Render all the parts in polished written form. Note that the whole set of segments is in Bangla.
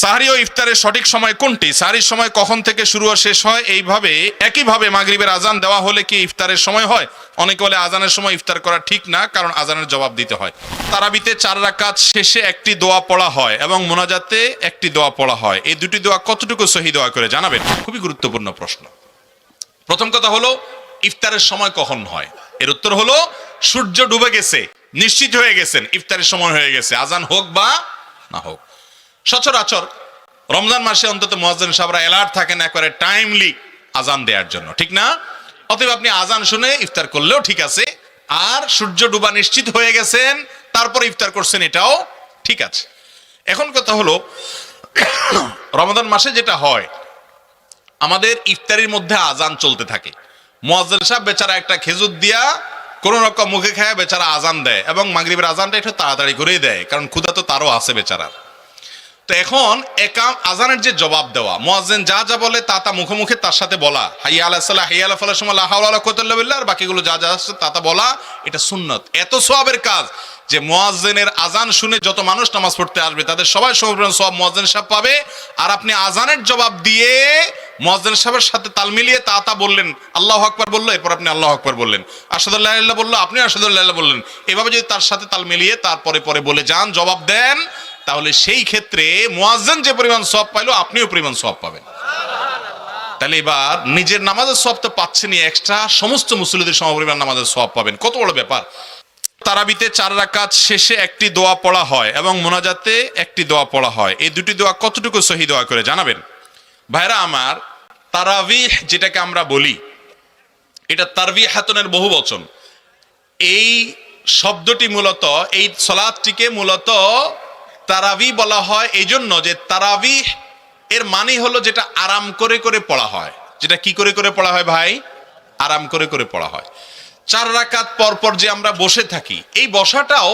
সাহরি ও ইফতারের সঠিক সময় কোনটি? সাহরির সময় কখন থেকে শুরু ও শেষ হয়? এইভাবে একইভাবে মাগরিবের আজান দেওয়া হলে কি ইফতারের সময় হয়? অনেকে বলে আজানের সময় ইফতার করা ঠিক না, কারণ আজানের জবাব দিতে হয়। তারাবিতে 4 রাকাত শেষে একটি দোয়া পড়া হয় এবং মোনাজাতে একটি দোয়া পড়া হয়। এই দুটি দোয়া কতটুকু সহি দোয়া করে জানাবেন? খুবই গুরুত্বপূর্ণ প্রশ্ন। প্রথম কথা হলো, ইফতারের সময় কখন হয়? এর উত্তর হলো, সূর্য ডুবে গেছে, নিশ্চিত হয়ে গেছেন ইফতারের সময় হয়ে গেছে, আজান হোক বা না হোক। সচরাচর রমজান মাসে অন্তত মুয়াজ্জিন সাহেবরা অ্যালার্ট থাকেন একবারে টাইমলি আজান দেওয়ার জন্য, ঠিক না? অতএব আপনি আজান শুনে ইফতার করলেও ঠিক আছে, আর সূর্য ডুবা নিশ্চিত হয়ে গেছেন তারপরে ইফতার করছেন, এটাও ঠিক আছে। এখন কথা হলো, রমজান মাসে যেটা হয়, আমাদের ইফতারির মধ্যে আজান চলতে থাকে। মুয়াজ্জিন সাহেব বেচারা একটা খেজুর দিয়া কোন রকম মুখে খায় বেচারা আজান দেয়, এবং মাগরিবের আজানটা একটু তাড়াতাড়ি করেই দেয়, কারণ ক্ষুধা তো তারও আছে বেচারা। তো এখন আজানের যে জবাব দেওয়া, মুয়াজ্জিন যা যা বলে তা মুখে তার সাথে বলা, হাইয়া আলাস সালাহ হাইয়া আলা ফালাহ সময় লা হাওলা ওয়ালা কুওয়াতা ইল্লা বিল্লাহ, আর বাকিগুলো যা যা আছে তা বলা, এটা সুন্নত। এত সওয়াবের কাজ যে মুয়াজ্জিনের আজান শুনে যত মানুষ নামাজ পড়তে আসবে তাদের সবাই সমান সওয়াব মুয়াজ্জিন সাহেব পাবে। আর আপনি আজানের জবাব দিয়ে মুয়াজ্জিন সাহেবের সাথে তাল মিলিয়ে তা বললেন, আল্লাহু আকবার বললো, এরপর আপনি আল্লাহু আকবার বললেন, আশহাদু আল্লা ইলাহা ইল্লাল্লাহ বললো, আপনি আশহাদু আল্লা ইলাহা ইল্লাল্লাহ বললেন। এভাবে যদি তার সাথে তাল মিলিয়ে তারপরে বলে যান, জবাব দেন, তাহলে সেই ক্ষেত্রে মুয়াজ্জিন যে পরিমাণ সওয়াব পাইলো আপনিও পরিমাণ সওয়াব পাবেন। তাহলে এবার নিজের নামাজের সওয়াব তো পাচ্ছেনই, এক্সট্রা সমস্ত মুসল্লিদের সমপরিমাণ নামাজের সওয়াব পাবেন। কত বড় ব্যাপার! তারাবিতে 4 রাকাত শেষে একটি দোয়া পড়া হয় এবং মোনাজাতে একটি দোয়া পড়া হয়। এই দুটি দোয়া কতটুকু সহি দোয়া করে জানাবেন? ভাইরা আমার, তারাবিহ যেটাকে আমরা বলি, এটা তারবিহাতুনের বহু বচন। এই শব্দটি মূলত, এই সালাতটিকে মূলত তারাবি বলা হয় এই জন্য যে তারাবিহ এর মানে হলো যেটা আরাম করে করে পড়া হয়। যেটা কি করে করে পড়া হয় ভাই? আরাম করে করে পড়া হয়। 4 রাকাত পর পর যে আমরা বসে থাকি, এই বসাটাও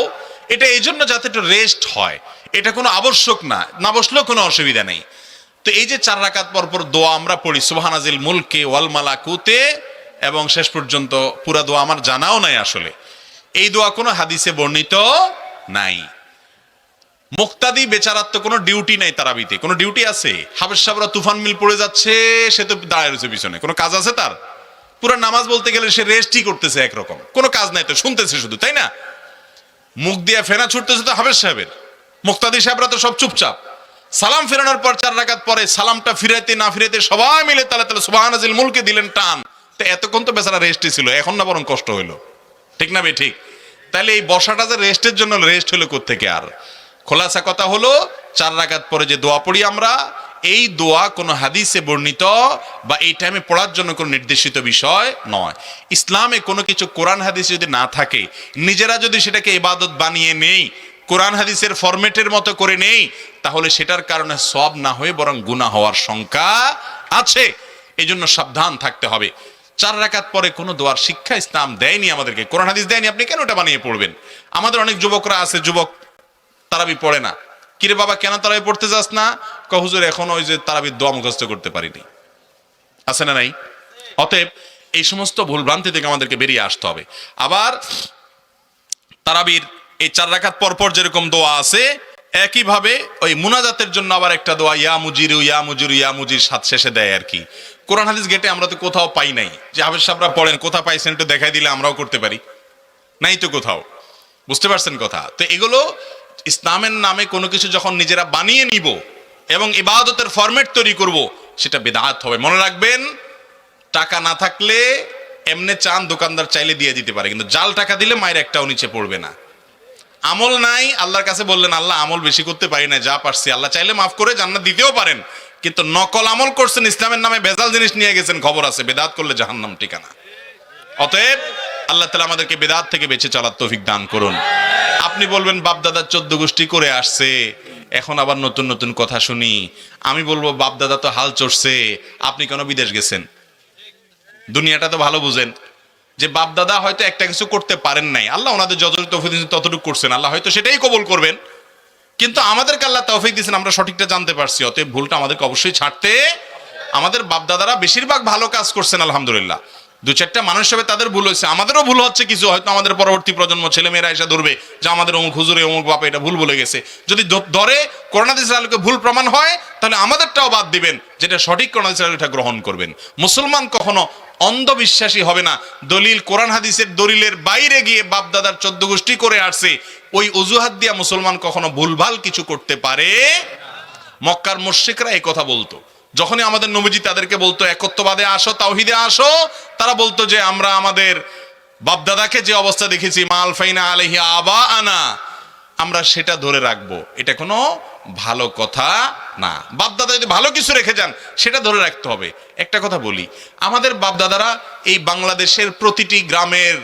এটা এই জন্য যাতে একটু রেস্ট হয়, এটা কোনো আবশ্যক না বসলেও কোনো অসুবিধা নেই। তো এই যে 4 রাকাত পর পর দোয়া আমরা পড়ি, সুবহানাজিল মুলকে ওয়াল মালাকুতে, এবং শেষ পর্যন্ত পুরা দোয়া আমার জানাও নাই আসলে, এই দোয়া কোনো হাদিসে বর্ণিত নাই। মুক্তাদি বেচারার তো কোনো ডিউটি নাই, তারাবিতে কোনো ডিউটি আছে? হাফেজ সাহেবরা তুফান মিল পড়ে যাচ্ছে, সে তো দাঁড়ায় রয়েছে পিছনে, কোনো কাজ আছে তার? পুরো নামাজ বলতে গেলে সে রেস্টই করতেছে, একরকম কোনো কাজ নাই, তো শুনতেছে শুধু, তাই না? মুখ দিয়ে ফেনা ছুটতেছে তো হাফেজ সাহেবের, মুক্তাদি সাহেবরা তো সব চুপচাপ। সালাম ফেরানোর পর 4 রাকাত পরে সালামটা ফিরাইতে না ফিরাইতে সবাই মিলে তালা তালা সুবহানাজিল মুলকে দিলেন টান। তো এতক্ষণ তো বেচারা রেস্টই ছিল, এখন না বরং কষ্ট হইলো, ঠিক না ভাই? ঠিক। তাহলে এই বসাটা যে রেস্টের জন্য, রেস্ট হলো কোত্থেকে? আর খোলাসা কথা হলো, 4 রাকাত পরে যে দোয়া পড়ি আমরা, এই দোয়া কোনো হাদিসে বর্ণিত বা এই টাইমে পড়ার জন্য কোনো নির্দেশিত বিষয় নয়। ইসলামে কোনো কিছু কোরআন হাদিস যদি না থাকে, নিজেরা যদি সেটাকে ইবাদত বানিয়ে নেই, কোরআন হাদিসের ফরম্যাটের মতো করে নেই, তাহলে সেটার কারণে সওয়াব না হয়ে বরং গুনাহ হওয়ার শঙ্কা আছে। এই জন্য সাবধান থাকতে হবে। 4 রাকাত পরে কোনো দোয়ার শিক্ষা ইসলাম দেয়নি আমাদেরকে, কোরআন হাদিস দেয়নি, আপনি কেন এটা বানিয়ে পড়বেন? আমাদের অনেক যুবকরা আছে, যুবক তারাবি পড়ে না। কিরে বাবা, কেন তারাবি পড়তে যাস না? হুজুর এখন ওই যে তারাবির দোয়া মুখস্থ করতে পারিনি। আছে না নাই? অতএব এই সমস্ত ভুলভ্রান্তি থেকে আমাদেরকে বেরিয়ে আসতে হবে। আবার তারাবির এই 4 রাকাত পর পর যেরকম দোয়া আছে, একইভাবে ওই মুনাজাতের জন্য আবার একটা দোয়া, ইয়া মুজিরু ইয়া মুজিরু ইয়া মুজির সাত শেষে দেয় আর কি। কোরআন হাদিস ঘেটে আমরা তো কোথাও পাই নাই যে হাফেজ সাহেবরা পড়েন, কোথাও পাইছেন একটু দেখাই দিলে আমরাও করতে পারি, নাই তো কোথাও। বুঝতে পারছেন কথা? তো এগুলো ইসলামের নামে কোনো কিছু যখন নিজেরা বানিয়ে নিব এবং ইবাদতের ফরম্যাট তৈরি করব, সেটা বিদআত হবে। মনে রাখবেন, টাকা না থাকলে এমনি চান দোকানদার চাইলে দিয়ে দিতে পারে, কিন্তু জাল টাকা দিলে মায়ের একটাও নিচে পড়বে না। আমল নাই, আল্লাহর কাছে বললেন আল্লাহ আমল বেশি করতে পারি না, যা পারছি, আল্লাহ চাইলে মাফ করে জান্নাত দিতেও পারেন, কিন্তু নকল আমল করছেন, ইসলামের নামে ভেজাল জিনিস নিয়ে গেছেন, খবর আছে, বেদাত করলে জাহান্নাম ঠিকানা। অতএব আল্লাহ তাআলা আমাদেরকে বেদাত থেকে বেঁচে চলার তৌফিক দান করুন। আপনি বলবেন বাপদাদা 14 গোষ্ঠী করে আসছে, এখন আবার নতুন নতুন কথা শুনি। আমি বলবো বাপদাদা তো হাল চড়ছে, আপনি কেন বিদেশ গেছেন? দুনিয়াটা তো ভালো বুঝেন যে বাপদাদা হয়তো একটা কিছু করতে পারেন নাই, আল্লাহ ওনাদের যতটুকু তৌফিক দিয়েছেন ততটুকু করছেন, আল্লাহ হয়তো সেটাই কবুল করবেন, কিন্তু আমাদেরকে আল্লাহ তৌফিক দিয়েছেন, আমরা সঠিকটা জানতে পারছি। অতএব ভুলটা আমাদেরকে অবশ্যই ছাড়তে, আমাদের বাপদাদারা বেশিরভাগ ভালো কাজ করছেন আলহামদুলিল্লাহ, দু চারটা মানুষ হিসেবে তাদের ভুল হয়েছে, আমাদেরও ভুল হচ্ছে কিছু, হয়তো আমাদের পরবর্তী প্রজন্ম ছেলেমেয়েরা এসে ধরবে যে আমাদের অমুক হুজুরে অমুক বাপে এটা ভুল বলে গেছে। যদি ধরে কোরআন হাদিসের আলোকে ভুল প্রমাণ হয় তাহলে আমাদেরটাও বাদ দিবেন, যেটা সঠিক কোরআন হাদিসের আলোকে গ্রহণ করবেন। মুসলমান কখনো অন্ধবিশ্বাসী হবে না। দলিল কোরআন হাদিসের দলিলের বাইরে গিয়ে বাপদাদার 14 গোষ্ঠী করে আসছে, ওই অজুহাত দিয়া মুসলমান কখনো ভুলভাল কিছু করতে পারে। মক্কার মুশরিকরা এই কথা বলতো, যখনই আমাদের নবীজি তাদেরকে বলতো একত্ববাদে আসো, তাওহীদে আসো, তারা বলতো যে আমরা আমাদের বাপদাদাকে যে অবস্থা দেখেছি মাল ফাইনা আলাইহি আবা আনা, আমরা সেটা ধরে রাখবো। এটা কোনো ভালো কথা না। বাপদাদা যদি ভালো কিছু রেখে যান সেটা ধরে রাখতে হবে। একটা কথা বলি, আমাদের বাপদাদারা এই বাংলাদেশের প্রতিটি গ্রামের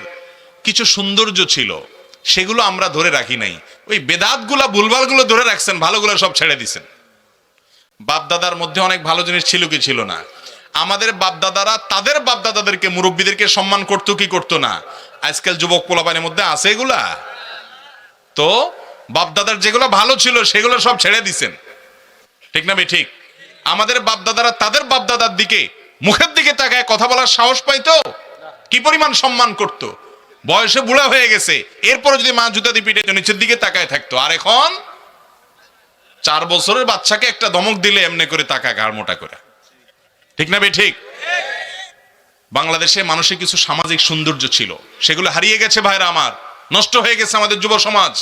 কিছু সৌন্দর্য ছিল, সেগুলো আমরা ধরে রাখি নাই। ওই বেদাতগুলা ভুলভালগুলো ধরে রাখছেন, ভালোগুলো সব ছেড়ে দিছেন। বাপদাদার মধ্যে অনেক ভালো জিনিস ছিল কি ছিল না? আমাদের বাপদাদারা তাদের বাপদাদাদেরকে, মুরব্বীদেরকে সম্মান করতো কি করতো না? আজকাল যুবক পোলাপানের মধ্যে আছে এগুলা? তো বাপদাদার যেগুলো ভালো ছিল সেগুলো সব ছেড়ে দিছেন, ঠিক না? ঠিক। আমাদের বাপদাদারা তাদের বাপদাদার দিকে, মুখের দিকে তাকায় কথা বলার সাহস পাইতো, কি পরিমাণ সম্মান করত। বয়সে বুড়া হয়ে গেছে, এরপরে যদি মা জুতা দিয়ে পিঠে নিচের দিকে তাকায় থাকতো। আর এখন 4 বছরের বাচ্চাকে একটা ধমক দিলে এমনি করে তাকা ঘাড় মোটা করে, ঠিক না? ঠিক। বাংলাদেশে মানুষের কিছু সামাজিক সৌন্দর্য ছিল, সেগুলো হারিয়ে গেছে ভাইরা আমার, নষ্ট হয়ে গেছে আমাদের যুব সমাজ,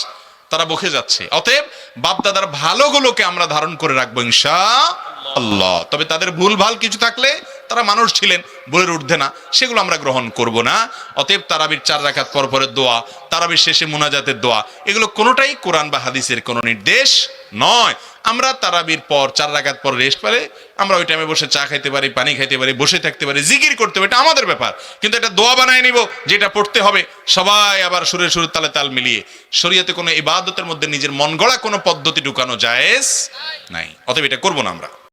তারা বকে যাচ্ছে। অতএব বাপদাদার ভালোগুলোকে আমরা ধারণ করে রাখবো ইনশাআল্লাহ। তবে তাদের ভুল ভাল কিছু থাকলে, তারা মানুষ ছিলেন, ভুলের ঊর্ধ্বে না, সেগুলো আমরা গ্রহণ করব না। অতএব তারাবির 4 রাকাত পর পরের দোয়া, তারাবির শেষে মুনাজাতের দোয়া, এগুলো কোনোটাই কোরআন বা হাদিসের কোনো নির্দেশ নয়। আমরা তারাবির পর 4 রাকাত পর রেস্ট পেলে আমরা ওই টাইমে বসে চা খাইতে পারি, পানি খাইতে পারি, বসে থাকতে পারি, জিকির করতে পারি, এটা আমাদের ব্যাপার। কিন্তু এটা দোয়া বানায় নিব যেটা পড়তে হবে সবাই আবার সুরে সুরে তালে তাল মিলিয়ে, শরীয়তে কোনো ইবাদতের মধ্যে নিজের মন গড়া কোনো পদ্ধতি ঢুকানো জায়েজ নাই। অতএব এটা করবো না আমরা।